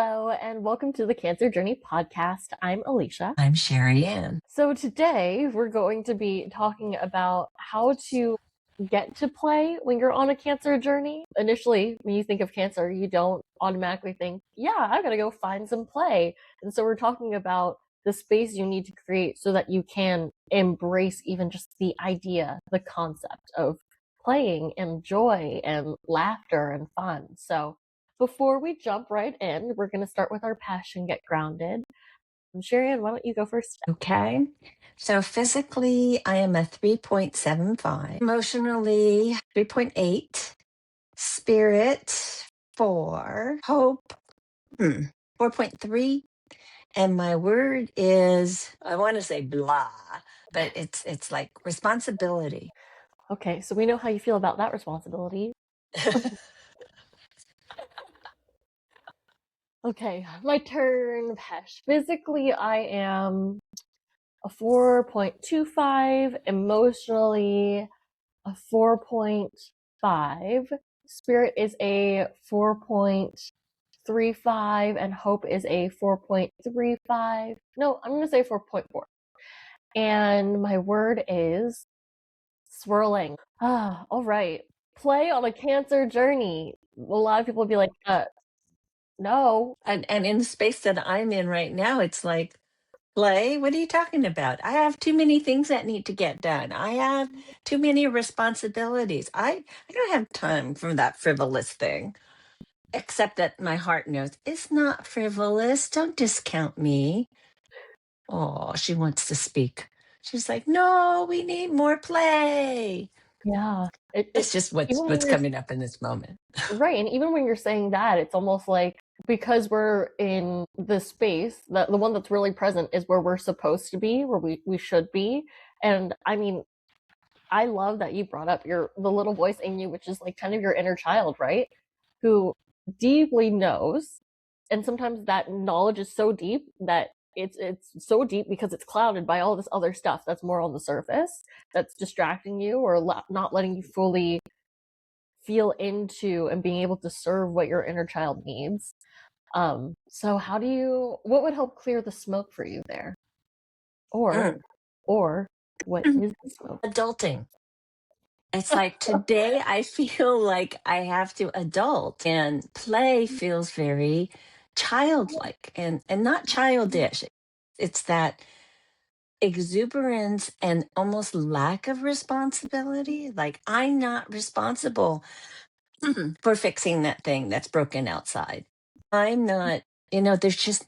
Hello, and welcome to the Cancer Journey podcast. I'm Alicia. I'm Shariann. So today we're going to be talking about how to get to play when you're on a cancer journey. Initially, when you think of cancer, you don't automatically think, yeah, I gotta go find some play. And so we're talking about the space you need to create so that you can embrace even just the idea, the concept of playing and joy and laughter and fun. So before we jump right in, we're going to start with our PESH and get grounded. Shariann, why don't you go first? Okay. So physically, I am a 3.75. Emotionally, 3.8. Spirit, 4. Hope, 4.3. And my word is, I want to say blah, but it's like responsibility. Okay, so we know how you feel about that responsibility. Okay, my turn, PESH. Physically, I am a 4.25. Emotionally, a 4.5. Spirit is a 4.35, and hope is a 4.35. No, I'm going to say 4.4. And my word is swirling. All right. Play on a cancer journey. A lot of people would be like, no. And in the space that I'm in right now, it's like, play? What are you talking about? I have too many things that need to get done. I have too many responsibilities. I don't have time for that frivolous thing. Except that my heart knows it's not frivolous. Don't discount me. Oh, she wants to speak. She's like, no, we need more play. Yeah. It's just Even when what's you're coming up in this moment. right, and even when you're saying that, it's almost like because we're in the space, that the one that's really present is where we're supposed to be, where we should be. And I mean, I love that you brought up the little voice in you, which is like kind of your inner child, right? Who deeply knows, and sometimes that knowledge is so deep that it's so deep because it's clouded by all this other stuff that's more on the surface that's distracting you or not letting you fully feel into and being able to serve what your inner child needs. So what would help clear the smoke for you there? Or Mm. or what is the smoke? Adulting. It's like today I feel like I have to adult, and play feels very childlike and not childish. It's that exuberance and almost lack of responsibility. Like, I'm not responsible for fixing that thing that's broken outside. I'm not, there's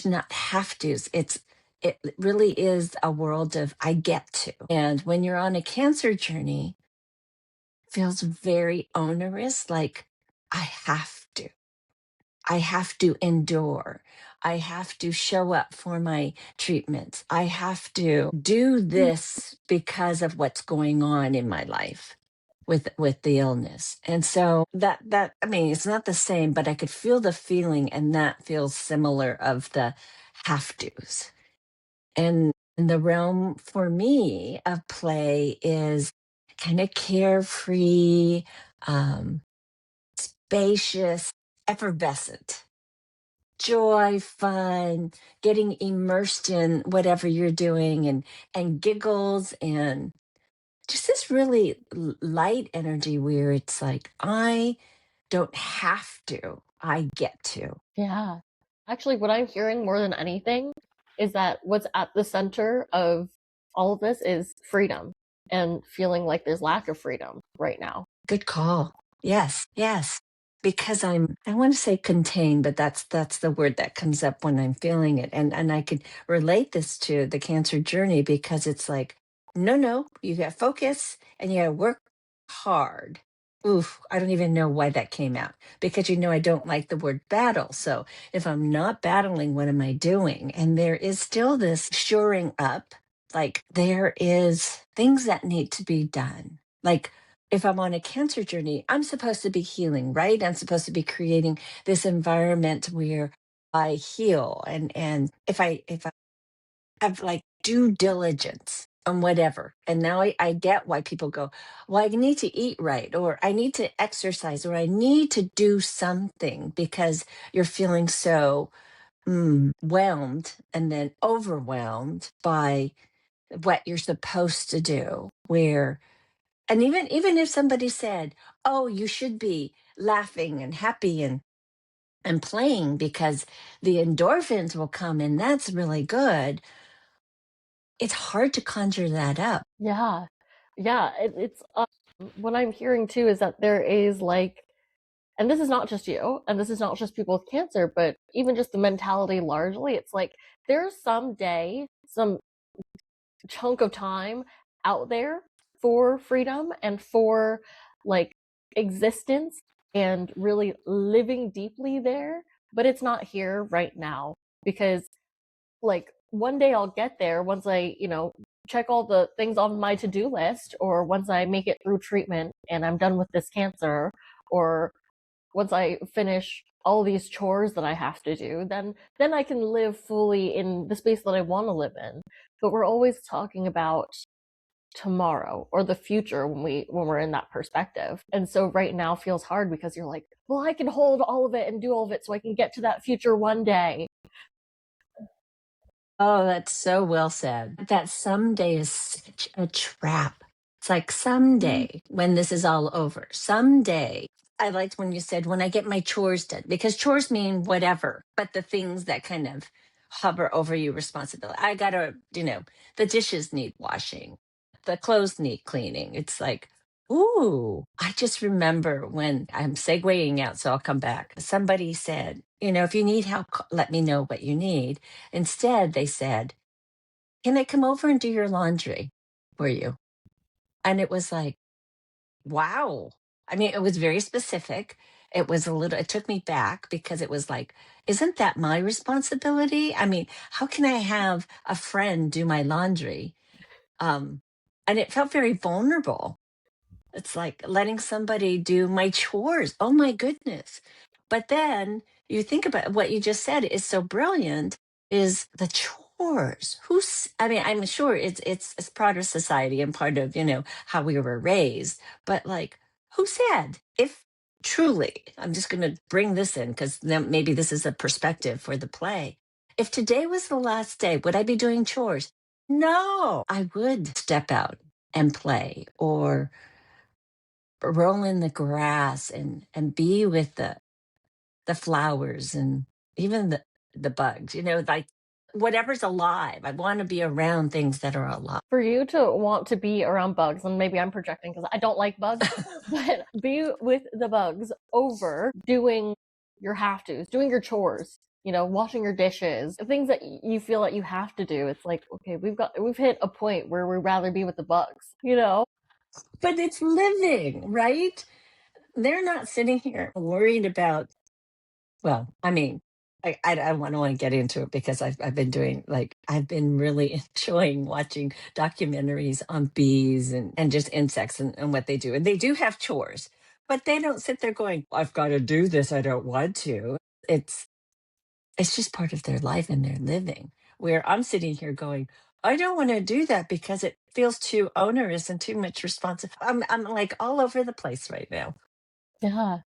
not have to's. It really is a world of I get to. And when you're on a cancer journey, it feels very onerous. Like, I have to. I have to endure. I have to show up for my treatments. I have to do this because of what's going on in my life with the illness. And so that I mean, it's not the same, but I could feel the feeling, and that feels similar of the have to's. And the realm for me of play is kind of carefree, um, spacious, effervescent joy, fun, getting immersed in whatever you're doing, and giggles, and just this really light energy where it's like I don't have to, I get to. Yeah. Actually, what I'm hearing more than anything is that what's at the center of all of this is freedom and feeling like there's lack of freedom right now. Good call. Yes, yes. Because I want to say contained, but that's the word that comes up when I'm feeling it. And I could relate this to the cancer journey because it's like, no, you got to focus and you got to work hard. Oof, I don't even know why that came out because I don't like the word battle. So if I'm not battling, what am I doing? And there is still this shoring up, like there is things that need to be done. Like, if I'm on a cancer journey, I'm supposed to be healing, right? I'm supposed to be creating this environment where I heal. And if I have like due diligence and whatever. And now I get why people go, well, I need to eat right, or I need to exercise, or I need to do something because you're feeling so whelmed and then overwhelmed by what you're supposed to do. Where, and even if somebody said, oh, you should be laughing and happy and playing because the endorphins will come and that's really good, it's hard to conjure that up. Yeah. Yeah, it's what I'm hearing too is that there is like, and this is not just you, and this is not just people with cancer, but even just the mentality largely, it's like there's some day, some chunk of time out there for freedom and for like existence and really living deeply there, but it's not here right now because like one day I'll get there once I, check all the things on my to-do list, or once I make it through treatment and I'm done with this cancer, or once I finish all these chores that I have to do, then I can live fully in the space that I want to live in. But we're always talking about tomorrow or the future when we're in that perspective. And so right now feels hard because you're like, well, I can hold all of it and do all of it so I can get to that future one day. Oh, that's so well said. That someday is such a trap. It's like someday when this is all over, someday. I liked when you said, when I get my chores done, because chores mean whatever, but the things that kind of hover over you, responsibility. I gotta, the dishes need washing, the clothes need cleaning. It's like, ooh, I just remember when I'm segueing out, so I'll come back. Somebody said, if you need help, let me know what you need. Instead, they said, can I come over and do your laundry for you? And it was like, wow. I mean, it was very specific. It was a little, it took me back because it was like, isn't that my responsibility? I mean, how can I have a friend do my laundry? Um, and it felt very vulnerable. It's like letting somebody do my chores. Oh my goodness. But then you think about what you just said is so brilliant is the chores. I mean, I'm sure it's part of society and part of, how we were raised, but like who said if truly, I'm just going to bring this in because then maybe this is a perspective for the play. If today was the last day, would I be doing chores? No, I would step out and play or roll in the grass and be with the flowers and even the bugs, like whatever's alive. I want to be around things that are alive. For you to want to be around bugs, and maybe I'm projecting because I don't like bugs, but be with the bugs over doing your have tos, doing your chores, washing your dishes, things that you feel that you have to do. It's like, okay, we've hit a point where we'd rather be with the bugs. But it's living, right? They're not sitting here worried about, well, I mean, I don't want to get into it because I've been doing I've been really enjoying watching documentaries on bees and just insects and what they do. And they do have chores, but they don't sit there going, I've got to do this. I don't want to. It's it's just part of their life and their living. Where I'm sitting here going, I don't want to do that because it feels too onerous and too much responsibility. I'm like all over the place right now. Yeah.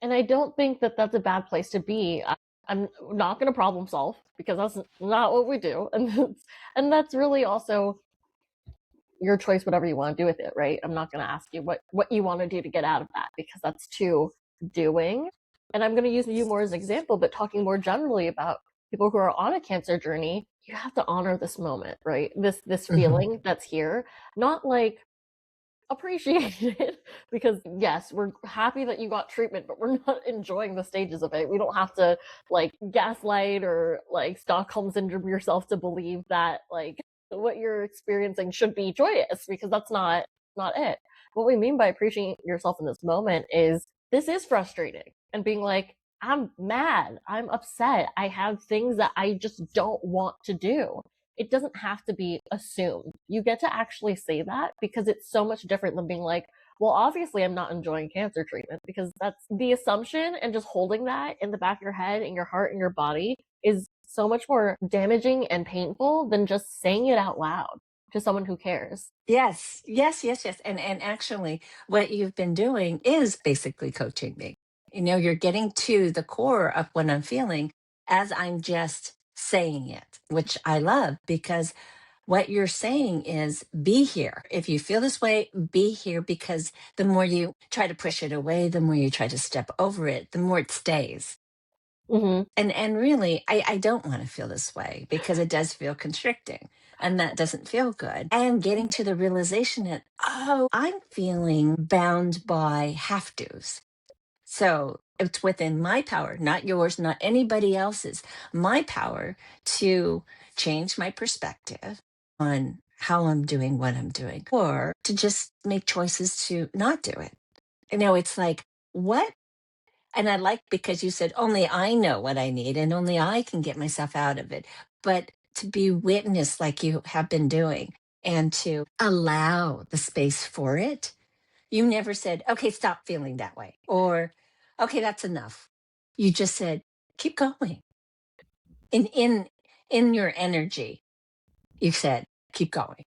And I don't think that that's a bad place to be. I'm not going to problem solve because that's not what we do. And that's really also your choice, whatever you want to do with it, right? I'm not going to ask you what you want to do to get out of that because that's too doing. And I'm going to use you more as an example, but talking more generally about people who are on a cancer journey, you have to honor this moment, right? This Mhm. feeling that's here, not like appreciate it because yes, we're happy that you got treatment, but we're not enjoying the stages of it. We don't have to like gaslight or like Stockholm syndrome yourself to believe that like what you're experiencing should be joyous because that's not it. What we mean by appreciating yourself in this moment is this is frustrating and being like, I'm mad, I'm upset, I have things that I just don't want to do. It doesn't have to be assumed. You get to actually say that because it's so much different than being like, well, obviously I'm not enjoying cancer treatment because that's the assumption, and just holding that in the back of your head, in your heart, in your body is so much more damaging and painful than just saying it out loud. to someone who cares. Yes, yes, yes, yes. And actually what you've been doing is basically coaching me. You know, you're getting to the core of what I'm feeling as I'm just saying it, which I love because what you're saying is be here. If you feel this way, be here because the more you try to push it away, the more you try to step over it, the more it stays. Hmm. And really, I don't want to feel this way because it does feel constricting and that doesn't feel good. And getting to the realization that, oh, I'm feeling bound by have tos. So it's within my power, not yours, not anybody else's, my power to change my perspective on how I'm doing what I'm doing, or to just make choices to not do it. You know, it's like, what? And I like because you said, only I know what I need and only I can get myself out of it. But to be witnessed like you have been doing and to allow the space for it, you never said, okay, stop feeling that way or, okay, that's enough. You just said, keep going. In your energy, you said, keep going.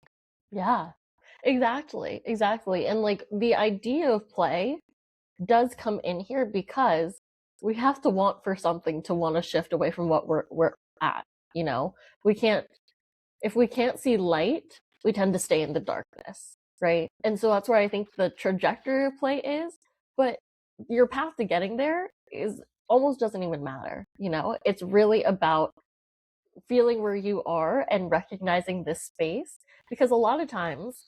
Yeah, exactly, exactly. And like the idea of play does come in here because we have to want for something to want to shift away from what we're at, you know? We can't if we can't see light, we tend to stay in the darkness, right? And so that's where I think the trajectory of play is, but your path to getting there is almost doesn't even matter, you know? It's really about feeling where you are and recognizing this space because a lot of times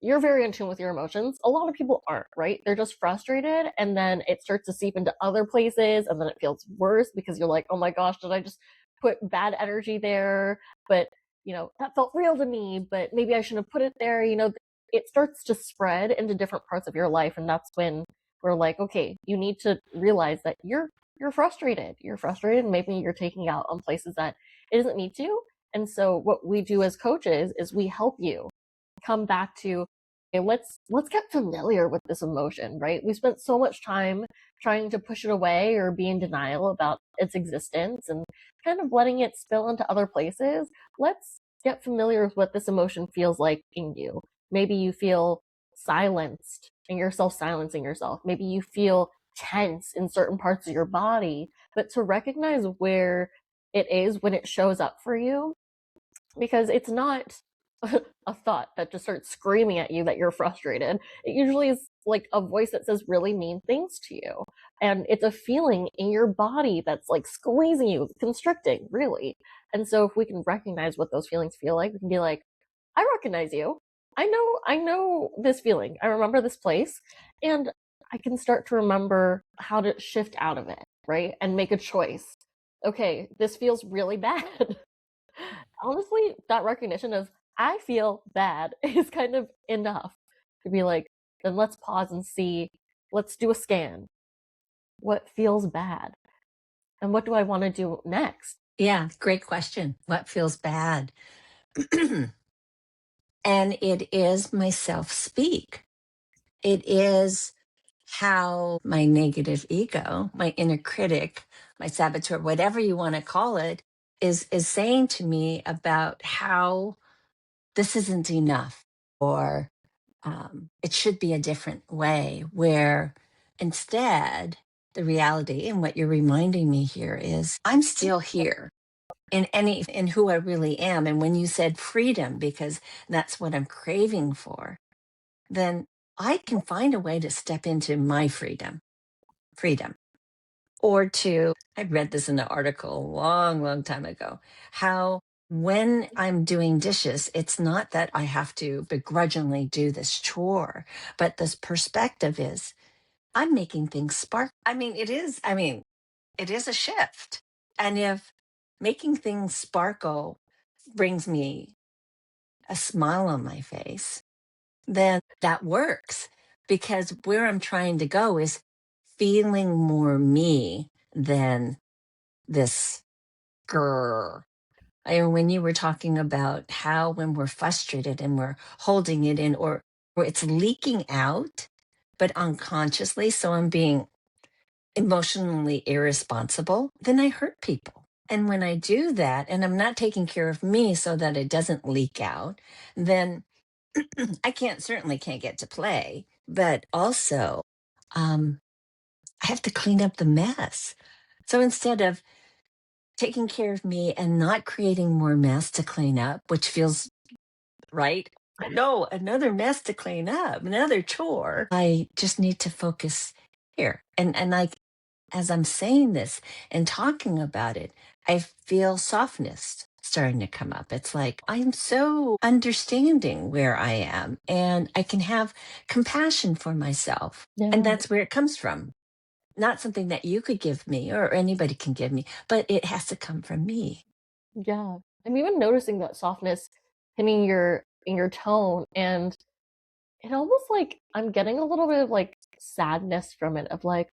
you're very in tune with your emotions. A lot of people aren't, right? They're just frustrated and then it starts to seep into other places and then it feels worse because you're like, oh my gosh, did I just put bad energy there? But, you know, that felt real to me, but maybe I shouldn't have put it there. You know, it starts to spread into different parts of your life. And that's when we're like, okay, you need to realize that you're frustrated. You're frustrated. Maybe you're taking out on places that it doesn't need to. And so what we do as coaches is we help you come back to, okay, let's get familiar with this emotion, right? We spent so much time trying to push it away or be in denial about its existence and kind of letting it spill into other places. Let's get familiar with what this emotion feels like in you. Maybe you feel silenced and you're self-silencing yourself. Maybe you feel tense in certain parts of your body, but to recognize where it is when it shows up for you, because it's not a thought that just starts screaming at you that you're frustrated. It usually is like a voice that says really mean things to you. And it's a feeling in your body that's like squeezing you, constricting, really. And so if we can recognize what those feelings feel like, we can be like, I recognize you. I know this feeling. I remember this place. And I can start to remember how to shift out of it, right? And make a choice. Okay, this feels really bad. Honestly, that recognition of I feel bad is kind of enough to be like, then let's pause and see, let's do a scan. What feels bad? And what do I want to do next? Yeah, great question. What feels bad? And it is my self speak. It is how my negative ego, my inner critic, my saboteur, whatever you want to call it, is saying to me about how this isn't enough or it should be a different way. Where instead, the reality and what you're reminding me here is I'm still here in who I really am. And when you said freedom, because that's what I'm craving for, then I can find a way to step into my freedom. Or to, I read this in an article a long, long time ago, how when I'm doing dishes, it's not that I have to begrudgingly do this chore, but this perspective is I'm making things spark. It is a shift. And if making things sparkle brings me a smile on my face, then that works because where I'm trying to go is feeling more me than this grr. When you were talking about how when we're frustrated and we're holding it in or it's leaking out, but unconsciously, so I'm being emotionally irresponsible, then I hurt people. And when I do that, and I'm not taking care of me so that it doesn't leak out, then I certainly can't get to play, but also um, I have to clean up the mess. So instead of taking care of me and not creating more mess to clean up, which feels right. Oh, no, another mess to clean up, another chore. I just need to focus here. And like as I'm saying this and talking about it, I feel softness starting to come up. It's like I'm so understanding where I am and I can have compassion for myself. And Yeah, that's where it comes from. Not something that you could give me or anybody can give me, but it has to come from me. yeah. I'm even noticing that softness hitting your in your tone, and it almost like I'm getting a little bit of like sadness from it of like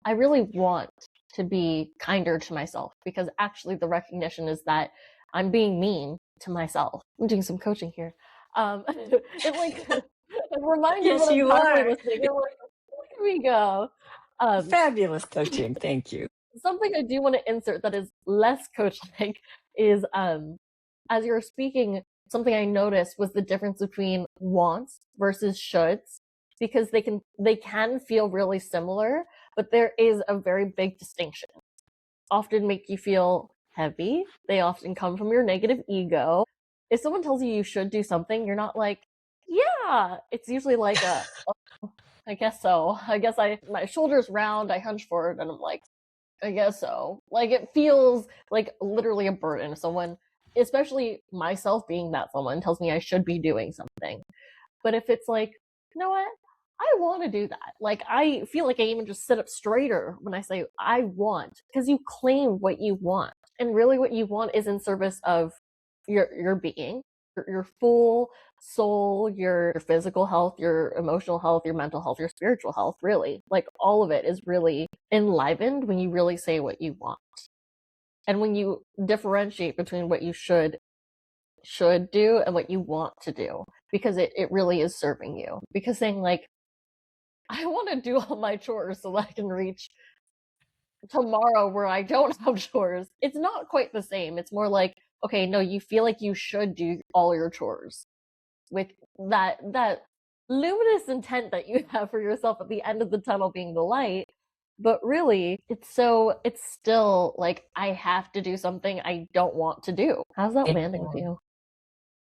I really want to be kinder to myself because actually the recognition is that I'm being mean to myself. I'm doing some coaching here. It like it reminds me Yes, when I'm you finally are. listening. I'm like, look at me go. Um, Fabulous coaching. Thank you. Something I do want to insert that is less coach like is as you're speaking, something I noticed was the difference between wants versus shoulds because they can feel really similar, but there is a very big distinction. Often make you feel heavy. They often come from your negative ego. If someone tells you you should do something, you're not like, yeah. It's usually like a, oh, I guess so. I guess my shoulders round, I hunch forward, and I'm like, I guess so. Like it feels like literally a burden. If someone, especially myself being that someone, tells me I should be doing something. But if it's like, you know what? I want to do that. Like I feel like I even just sit up straighter when I say I want, because you claim what you want. And really what you want is in service of your being, your full soul, your physical health, your emotional health, your mental health, your spiritual health, really. Like all of it is really enlivened when you really say what you want. And when you differentiate between what you should do and what you want to do, because it really is serving you. Because saying like, I want to do all my chores so that I can reach tomorrow where I don't have chores, it's not quite the same. It's more like, okay, no, you feel like you should do all your chores with that luminous intent that you have for yourself at the end of the tunnel being the light. But really, it's still like I have to do something I don't want to do. How's that Yeah. landing with you?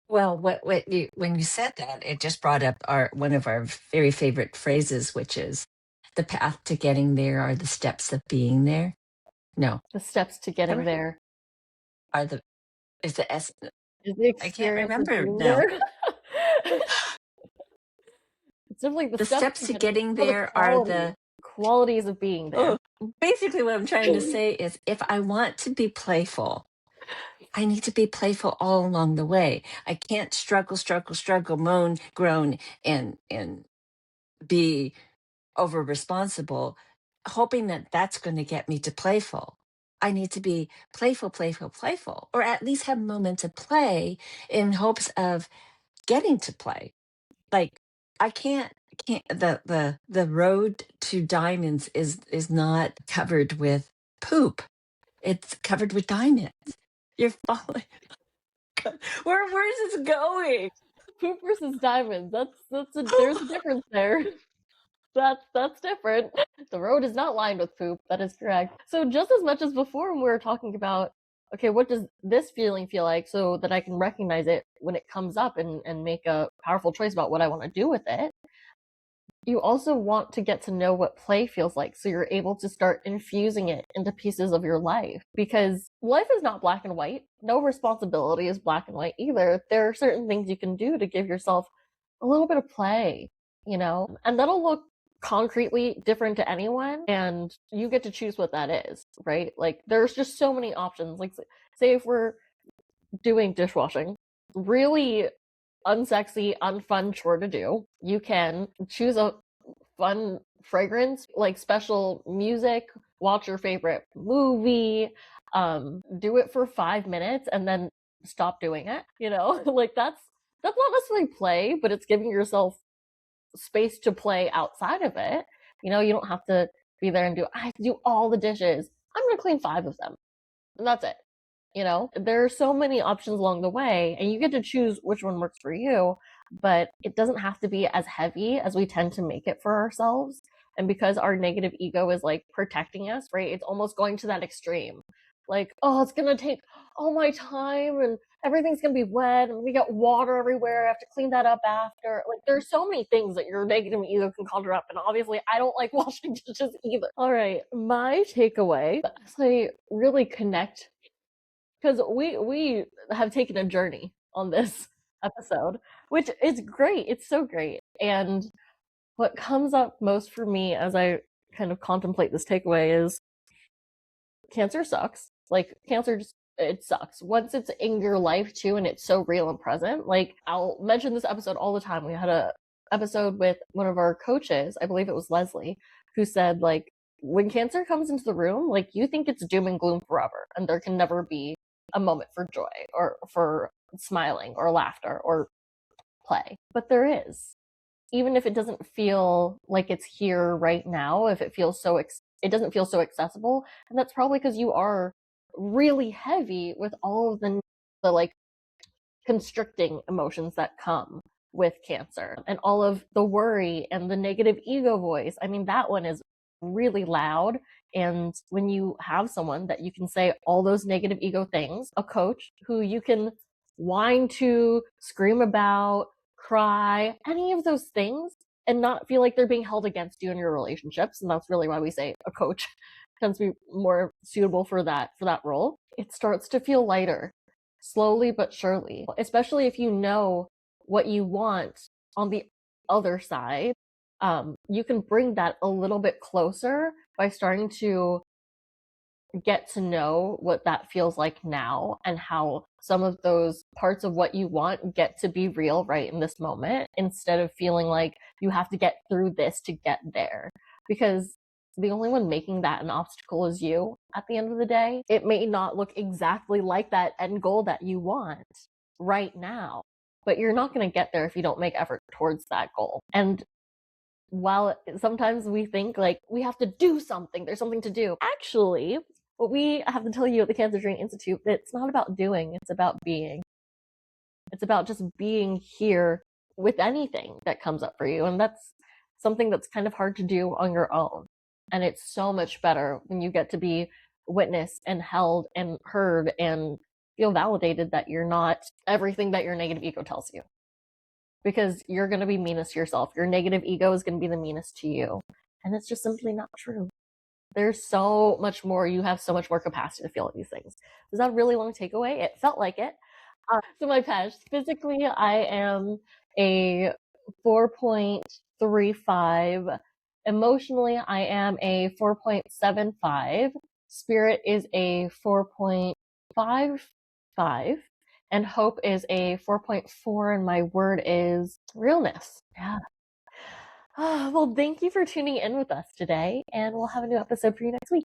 Well, when you said that, it just brought up our one of our very favorite phrases, which is the path to getting there are the steps of being there. No, The steps to is that getting right? there Are the is the S? is the I can't experience of remember being now. there. It's simply the The steps to steps to getting getting are the there are the qualities of being there. oh. Basically, what I'm trying to say is, if I want to be playful, I need to be playful all along the way. I can't struggle, moan, groan, and be over responsible, hoping that that's going to get me to playful. I need to be playful, or at least have moments of play in hopes of getting to play. Like I can't the road to diamonds is not covered with poop. It's covered with diamonds. You're falling. Where's this going? Poop versus diamonds. There's a difference there. That's different. The road is not lined with poop. That is correct. So just as much as before when we were talking about, okay, what does this feeling feel like so that I can recognize it when it comes up and make a powerful choice about what I want to do with it. You also want to get to know what play feels like so you're able to start infusing it into pieces of your life because life is not black and white. No responsibility is black and white either. There are certain things you can do to give yourself a little bit of play, and that'll look concretely different to anyone and you get to choose what that is, right? Like there's just so many options. Like say if we're doing dishwashing, really unsexy, unfun chore to do. You can choose a fun fragrance, like special music, watch your favorite movie, do it for 5 minutes and then stop doing it, like that's not necessarily play, but it's giving yourself space to play outside of it. You don't have to be there and I have to do all the dishes. I'm gonna clean 5 of them. and that's it. There are so many options along the way, and you get to choose which one works for you, but it doesn't have to be as heavy as we tend to make it for ourselves. And because our negative ego is like protecting us, right? It's almost going to that extreme. Like, oh, it's gonna take all my time and everything's gonna be wet and we got water everywhere. I have to clean that up after. Like, there's so many things that your negative ego can conjure up. And obviously, I don't like washing dishes either. All right, my takeaway as I really connect, because we have taken a journey on this episode, which is great. It's so great. And what comes up most for me as I kind of contemplate this takeaway is cancer sucks. Like, cancer just, it sucks. Once it's in your life too, and it's so real and present. Like, I'll mention this episode all the time. We had a episode with one of our coaches, I believe it was Leslie, who said, like, when cancer comes into the room, like, you think it's doom and gloom forever, and there can never be a moment for joy or for smiling or laughter or play. But there is. Even if it doesn't feel like it's here right now, if it feels so it doesn't feel so accessible, and that's probably because you are really heavy with all of the like constricting emotions that come with cancer and all of the worry and the negative ego voice. I mean, that one is really loud. And when you have someone that you can say all those negative ego things, a coach who you can whine to, scream about, cry, any of those things, and not feel like they're being held against you in your relationships. And that's really why we say a coach tends to be more suitable for that role. It starts to feel lighter, slowly but surely, especially if you know what you want on the other side. You can bring that a little bit closer by starting to get to know what that feels like now and how some of those parts of what you want get to be real right in this moment, instead of feeling like you have to get through this to get there. Because the only one making that an obstacle is you at the end of the day. It may not look exactly like that end goal that you want right now, but you're not going to get there if you don't make effort towards that goal. And while sometimes we think like we have to do something, there's something to do, actually, what we have to tell you at the Cancer Journey Institute, it's not about doing, it's about being. It's about just being here with anything that comes up for you. And that's something that's kind of hard to do on your own. And it's so much better when you get to be witnessed and held and heard and feel validated that you're not everything that your negative ego tells you. Because you're going to be meanest to yourself. Your negative ego is going to be the meanest to you. And it's just simply not true. There's so much more. You have so much more capacity to feel these things. Was that a really long takeaway? It felt like it. So my PESH, physically, I am a 4.35. Emotionally, I am a 4.75. Spirit is a 4.55. And hope is a 4.4. And my word is realness. Yeah. Well, thank you for tuning in with us today. And we'll have a new episode for you next week.